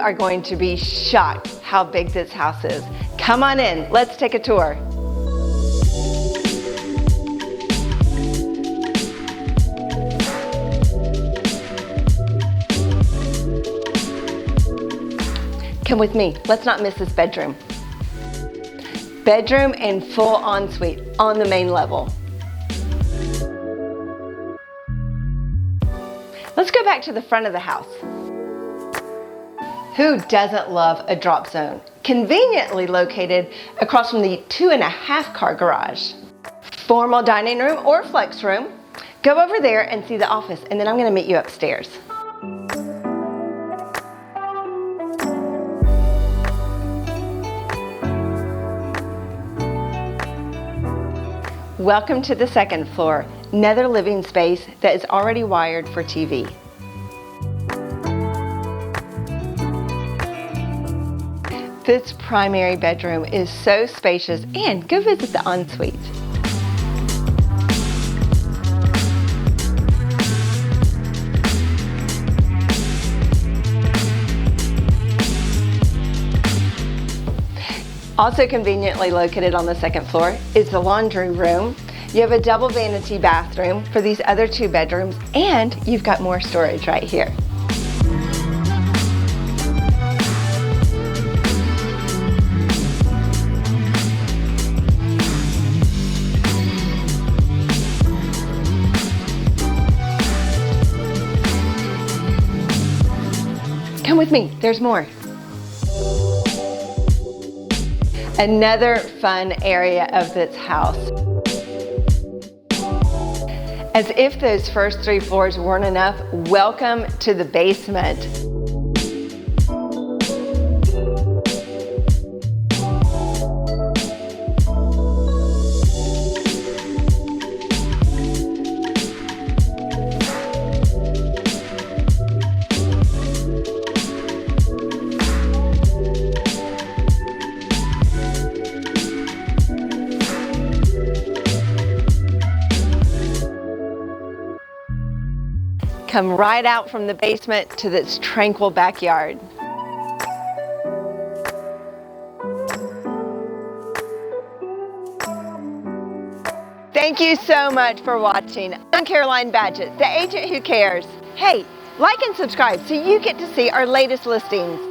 are going to be shocked how big this house is. Come on in, let's take a tour. Come with me, let's not miss this bedroom. Bedroom and full ensuite on the main level. Let's go back to the front of the house. Who doesn't love a drop zone? Conveniently located across from the 2.5 car garage. Formal dining room or flex room. Go over there and see the office, and then I'm gonna meet you upstairs. Welcome to the second floor, another living space that is already wired for TV. This primary bedroom is so spacious, and go visit the ensuite. Also conveniently located on the second floor is the laundry room. You have a double vanity bathroom for these other 2 bedrooms, and you've got more storage right here. Come with me, there's more. Another fun area of this house. As if those first 3 floors weren't enough, welcome to the basement. Come right out from the basement to this tranquil backyard. Thank you so much for watching. I'm Caroline Badgett, the agent who cares. Hey, like and subscribe so you get to see our latest listings.